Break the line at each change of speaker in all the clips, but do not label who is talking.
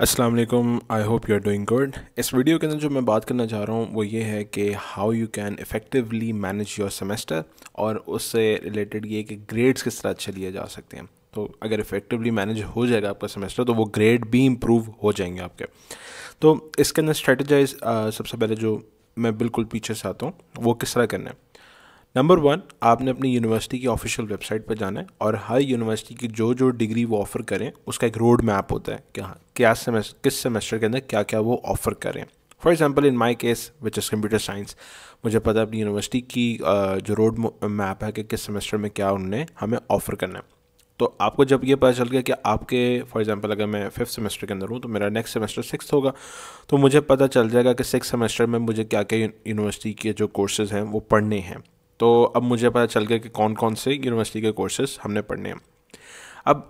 अस्सलाम वालेकुम। I hope you are doing good. इस वीडियो के अंदर जो मैं बात करना चाह रहा हूँ वो ये है कि how you can effectively manage your semester, और उससे रिलेटेड ये कि ग्रेड्स किस तरह अच्छे लिए जा सकते हैं। तो अगर इफ़ेक्टिवली मैनेज हो जाएगा आपका सेमेस्टर तो वो ग्रेड भी इम्प्रूव हो जाएंगे आपके। तो इसके अंदर स्ट्रेटजाइज सबसे पहले जो मैं बिल्कुल पीछे से आता हूँ वो किस तरह करना है। नंबर वन, आपने अपनी यूनिवर्सिटी की ऑफिशियल वेबसाइट पर जाना है और हर यूनिवर्सिटी की जो जो डिग्री वो ऑफ़र करें उसका एक रोड मैप होता है कि हाँ क्या सेमेस्टर किस सेमेस्टर के अंदर क्या क्या वो ऑफ़र करें। For example in my case which is computer science, मुझे पता है अपनी यूनिवर्सिटी की जो रोड मैप है कि किस सेमेस्टर में क्या उन्होंने हमें ऑफ़र करना है। तो आपको जब ये पता चल गया कि आपके फॉर एग्जांपल अगर मैं 5th सेमेस्टर के अंदर हूँ तो मेरा नेक्स्ट सेमेस्टर 6th होगा, तो मुझे पता चल जाएगा कि 6th सेमेस्टर में मुझे क्या क्या यूनिवर्सिटी के जो कोर्सेज़ हैं वो पढ़ने हैं। तो अब मुझे पता चल गया कि कौन कौन से यूनिवर्सिटी के कोर्सेज हमने पढ़ने हैं। अब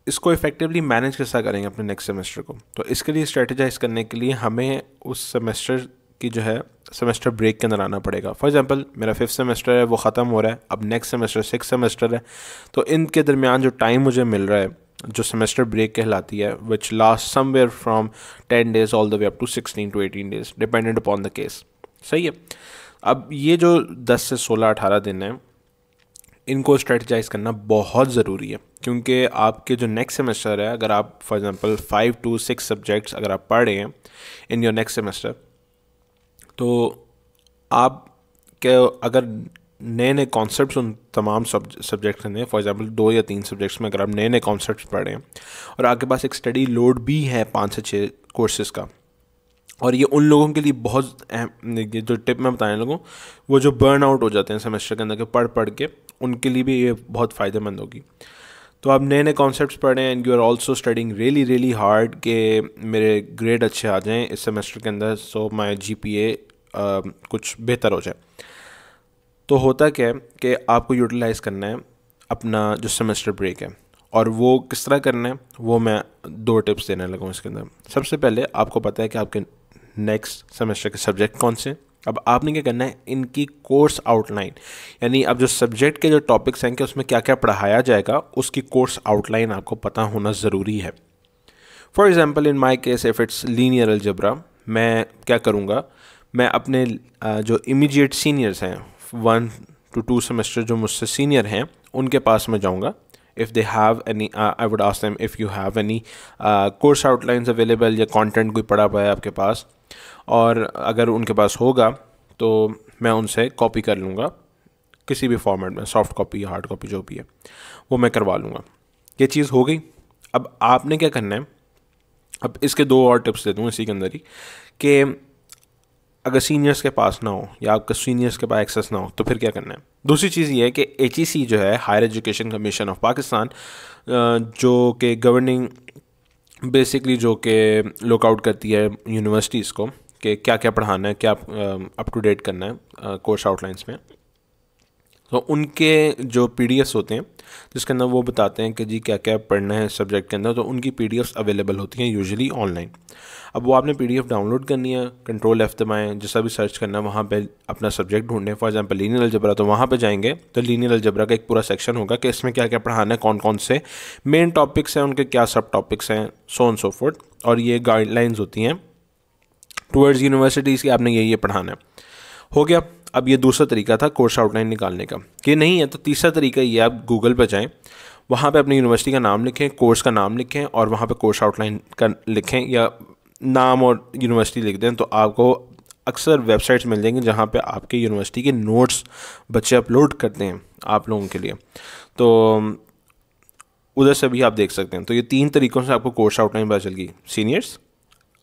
इसको इफ़ेक्टिवली मैनेज कैसा करेंगे अपने नेक्स्ट सेमेस्टर को, तो इसके लिए स्ट्रेटेजाइज करने के लिए हमें उस सेमेस्टर की जो है सेमेस्टर ब्रेक के अंदर आना पड़ेगा। फॉर एग्जांपल मेरा 5th सेमेस्टर है वो ख़त्म हो रहा है, अब नेक्स्ट सेमेस्टर 6th सेमेस्टर है, तो इनके दरमियान जो टाइम मुझे मिल रहा है जो सेमेस्टर ब्रेक कहलाती है which last somewhere from 10 days all the way up to 16 to 18 days dependent upon the case. सही है। अब ये जो 10 से 16-18 दिन हैं इनको स्ट्रेटजाइज करना बहुत ज़रूरी है, क्योंकि आपके जो नेक्स्ट सेमेस्टर है अगर आप फॉर एग्जांपल 5 to 6 सब्जेक्ट्स अगर आप पढ़ रहे हैं इन योर नेक्स्ट सेमेस्टर, तो आप के अगर नए नए कॉन्सेप्ट्स उन तमाम सब्जेक्ट्स में फॉर एग्जांपल 2 या 3 सब्जेक्ट्स में अगर आप नए नए कॉन्सेप्ट्स पढ़ रहे हैं और आपके पास एक स्टडी लोड भी है 5 से 6 कोर्सेज़ का, और ये उन लोगों के लिए बहुत अहम, ये जो टिप मैं बताने लगूँ वो जो बर्न आउट हो जाते हैं सेमेस्टर के अंदर के पढ़ पढ़ के, उनके लिए भी ये बहुत फ़ायदेमंद होगी। तो आप नए नए कॉन्सेप्ट्स पढ़ें and you are also studying really really hard कि मेरे ग्रेड अच्छे आ जाएं इस सेमेस्टर के अंदर, सो माई GPA कुछ बेहतर हो जाए। तो होता क्या है कि आपको यूटिलाइज़ करना है अपना जो सेमेस्टर ब्रेक है, और वो किस तरह करना है वो मैं 2 टिप्स देने लगा हूँ इसके अंदर। सबसे पहले आपको पता है कि आपके नेक्स्ट सेमेस्टर के सब्जेक्ट कौन से, अब आपने क्या करना है इनकी कोर्स आउटलाइन, यानी अब जो सब्जेक्ट के जो टॉपिक्स हैं कि उसमें क्या क्या पढ़ाया जाएगा उसकी कोर्स आउटलाइन आपको पता होना ज़रूरी है। For example in my case if it's linear algebra, मैं क्या करूँगा, मैं अपने जो इमीडिएट सीनियर्स हैं 1 to 2 सेमेस्टर जो मुझसे सीनियर हैं उनके पास मैं जाऊँगा। if they have any I would ask them if you have any course outlines available या content कोई पड़ा हुआ है आपके पास, और अगर उनके पास होगा तो मैं उनसे कॉपी कर लूँगा किसी भी फॉर्मेट में, सॉफ्ट कॉपी या हार्ड कॉपी जो भी है वो मैं करवा लूँगा। ये चीज़ हो गई। अब आपने क्या करना है, अब इसके 2 और टिप्स दे दूँ इसी के अंदर ही, कि अगर सीनियर्स के पास ना हो या आपके सीनियर्स के पास एक्सेस ना हो तो फिर क्या करना है। दूसरी चीज़ ये है कि HEC जो है higher education commission of Pakistan, जो कि गवर्निंग बेसिकली जो कि लुकआउट करती है यूनिवर्सिटीज़ को कि क्या क्या पढ़ाना है, क्या अप टू डेट करना है कोर्स आउटलाइंस में, तो उनके जो PDFs होते हैं जिसके अंदर वो बताते हैं कि जी क्या क्या पढ़ना है सब्जेक्ट के अंदर, तो उनकी PDFs अवेलेबल होती हैं यूजुअली ऑनलाइन। अब वो आपने PDF डाउनलोड करनी है, कंट्रोल F दबाएं, जैसा भी सर्च करना है वहाँ पे अपना सब्जेक्ट ढूंढें। फॉर एग्जांपल लीनियर अलजेब्रा, तो वहाँ पे जाएंगे तो लीनियर अलजेब्रा का एक पूरा सेक्शन होगा कि इसमें क्या क्या पढ़ाना है, कौन कौन से मेन टॉपिक्स हैं, उनके क्या सब टॉपिक्स हैं, सो एंड सो फोर्थ, और ये गाइडलाइंस होती हैं टूवर्ड्स यूनिवर्सिटीज़ की आपने ये पढ़ाना है। हो गया। अब ये दूसरा तरीका था कोर्स आउटलाइन निकालने का। ये नहीं है तो तीसरा तरीका ये, आप गूगल पर जाएं, वहाँ पे अपनी यूनिवर्सिटी का नाम लिखें, कोर्स का नाम लिखें और वहाँ पे कोर्स आउटलाइन का लिखें या नाम और यूनिवर्सिटी लिख दें, तो आपको अक्सर वेबसाइट्स मिल जाएंगी जहाँ पे आपके यूनिवर्सिटी के नोट्स बच्चे अपलोड करते हैं आप लोगों के लिए, तो उधर से भी आप देख सकते हैं। तो ये 3 तरीक़ों से आपको कोर्स आउटलाइन पता चल गई, सीनियर्स,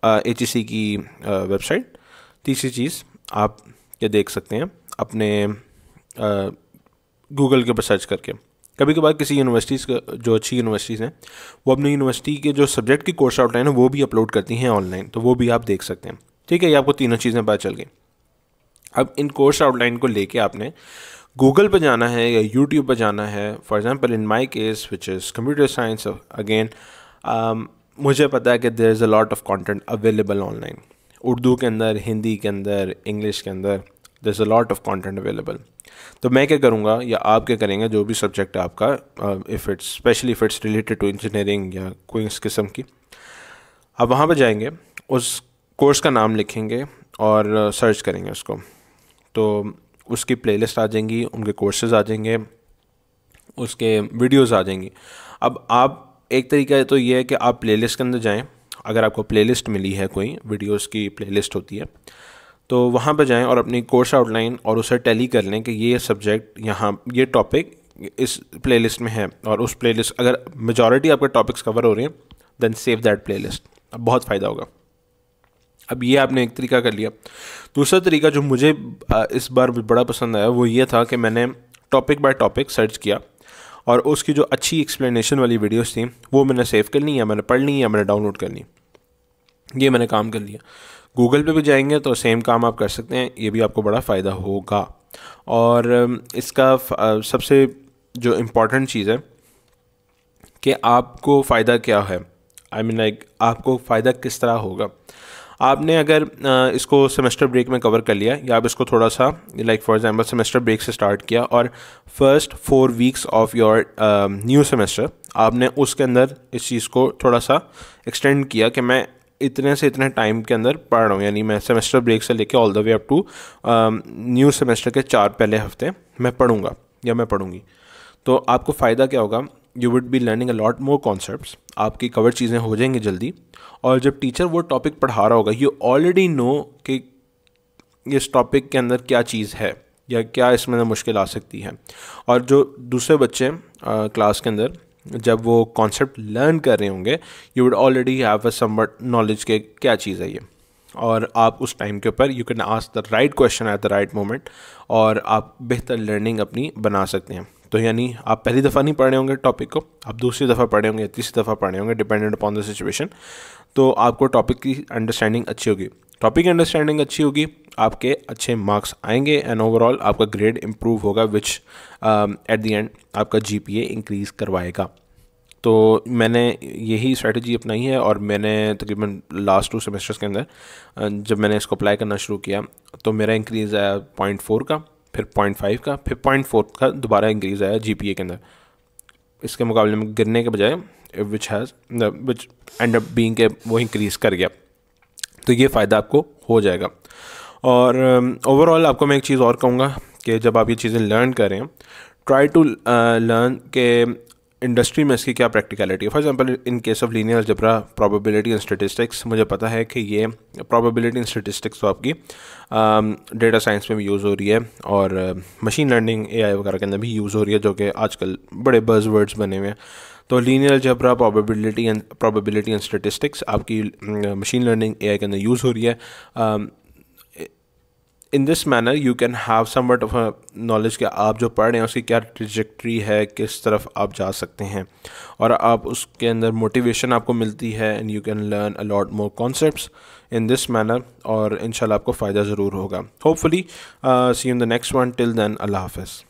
HEC की वेबसाइट, तीसरी चीज़ आप ये देख सकते हैं अपने गूगल के ऊपर सर्च करके। कभी कभार किसी यूनिवर्सिटीज़ का जो अच्छी यूनिवर्सिटीज़ हैं वो अपनी यूनिवर्सिटी के जो सब्जेक्ट की कोर्स आउटलाइन है वो भी अपलोड करती हैं ऑनलाइन, तो वो भी आप देख सकते हैं। ठीक है, ये आपको तीनों चीज़ें पता चल गई। अब इन कोर्स आउटलाइन को लेके आपने गूगल पर जाना है या यूट्यूब पर जाना है। For example in my case which is computer science, again मुझे पता है कि there is a lot of content available online, Urdu के अंदर, हिंदी के अंदर, इंग्लिश के अंदर, there is a lot of content available. तो मैं क्या करूँगा या आप क्या करेंगे, जो भी सब्जेक्ट है आपका, if it's specially if it's related to engineering या कोई इस किस्म की, आप वहाँ पर जाएंगे, उस कोर्स का नाम लिखेंगे और सर्च करेंगे उसको, तो उसकी प्लेलिस्ट आ जाएंगी, उनके कोर्सेज आ जाएंगे, उसके वीडियोस आ जाएंगी। अब आप एक तरीका तो ये है कि आप प्लेलिस्ट के अंदर जाएं, अगर आपको प्लेलिस्ट मिली है, कोई वीडियोस की प्लेलिस्ट होती है, तो वहाँ पर जाएं और अपनी कोर्स आउटलाइन और उसे टैली कर लें कि ये सब्जेक्ट यहाँ, ये टॉपिक इस प्लेलिस्ट में है, और उस प्लेलिस्ट अगर मेजॉरिटी आपके टॉपिक्स कवर हो रहे हैं देन सेव दैट प्लेलिस्ट। अब बहुत फ़ायदा होगा। अब ये आपने एक तरीका कर लिया। दूसरा तरीका जो मुझे इस बार बड़ा पसंद आया वो ये था कि मैंने टॉपिक बाय टॉपिक सर्च किया और उसकी जो अच्छी एक्सप्लेनेशन वाली वीडियोस थी वो मैंने सेव कर ली, या मैंने पढ़ ली, या मैंने डाउनलोड कर ली। ये मैंने काम कर लिया। गूगल पे भी जाएंगे तो सेम काम आप कर सकते हैं, ये भी आपको बड़ा फ़ायदा होगा। और इसका सबसे जो इम्पॉर्टेंट चीज़ है कि आपको फ़ायदा क्या है, आई मीन लाइक आपको फ़ायदा किस तरह होगा। आपने अगर इसको सेमेस्टर ब्रेक में कवर कर लिया, या आप इसको थोड़ा सा like for example semester break से स्टार्ट किया और first 4 weeks of your new semester आपने उसके अंदर इस चीज़ को थोड़ा सा एक्सटेंड किया कि मैं इतने से इतने टाइम के अंदर पढ़ रहा हूँ, यानी मैं सेमेस्टर ब्रेक से लेके all the way up to new semester के 4 पहले हफ्ते मैं पढ़ूँगा या मैं पढ़ूँगी। तो आपको फ़ायदा क्या होगा, you would be learning a lot more concepts, आपकी कवर चीज़ें हो जाएंगी जल्दी। और जब टीचर वो टॉपिक पढ़ा रहा होगा, यू ऑलरेडी नो कि इस टॉपिक के अंदर क्या चीज़ है या क्या इसमें मुश्किल आ सकती है। और जो दूसरे बच्चे क्लास के अंदर जब वो कॉन्सेप्ट लर्न कर रहे होंगे, you would already have a somewhat knowledge के क्या चीज़ है ये, और आप उस टाइम के ऊपर you can ask the right question at the right moment, और आप बेहतर लर्निंग अपनी बना सकते हैं। तो यानी आप पहली दफ़ा नहीं पढ़ रहे होंगे टॉपिक को, आप दूसरी दफ़ा पढ़े होंगे, तीसरी दफ़ा पढ़े होंगे, डिपेंडेंट अपॉन द सिचुएशन। तो आपको टॉपिक की अंडरस्टैंडिंग अच्छी होगी, टॉपिक की अंडरस्टैंडिंग अच्छी होगी, आपके अच्छे मार्क्स आएंगे एंड ओवरऑल आपका ग्रेड इम्प्रूव होगा, विच एट द एंड आपका GPA इंक्रीज़ करवाएगा। तो मैंने यही स्ट्रेटजी अपनाई है, और मैंने तकरीबन लास्ट 2 सेमेस्टर्स के अंदर जब मैंने इसको अप्लाई करना शुरू किया तो मेरा इंक्रीज़ आया 0.4 का, फिर 0.5 का, फिर 0.4 का दोबारा इंक्रीज़ आया GPA के अंदर। इसके मुकाबले में गिरने के बजाय विच एंड अप बीइंग के वो इंक्रीज़ कर गया। तो ये फ़ायदा आपको हो जाएगा। और ओवरऑल आपको मैं एक चीज़ और कहूँगा कि जब आप ये चीज़ें लर्न करें, ट्राई टू लर्न के इंडस्ट्री में इसकी क्या प्रैक्टिकलिटी है। For example in case of linear algebra, probability and statistics, मुझे पता है कि ये प्रोबेबिलिटी एंड स्टैटिस्टिक्स तो आपकी डेटा साइंस में भी यूज़ हो रही है, और मशीन लर्निंग AI वगैरह के अंदर भी यूज़ हो रही है, जो कि आजकल बड़े बज़वर्ड्स बने हुए हैं। तो linear algebra, probability and statistics आपकी मशीन लर्निंग AI के अंदर यूज़ हो रही है। इन this manner you can have somewhat of a knowledge कि आप जो पढ़ रहे हैं उसकी क्या ट्रिजेक्ट्री है, किस तरफ आप जा सकते हैं, और आप उसके अंदर मोटिवेशन आपको मिलती है, and you can learn a lot more concepts in this manner, और इंशाल्लाह आपको फ़ायदा ज़रूर होगा। Hopefully see you in the next one. Till then, अल्लाह हाफ़िज़।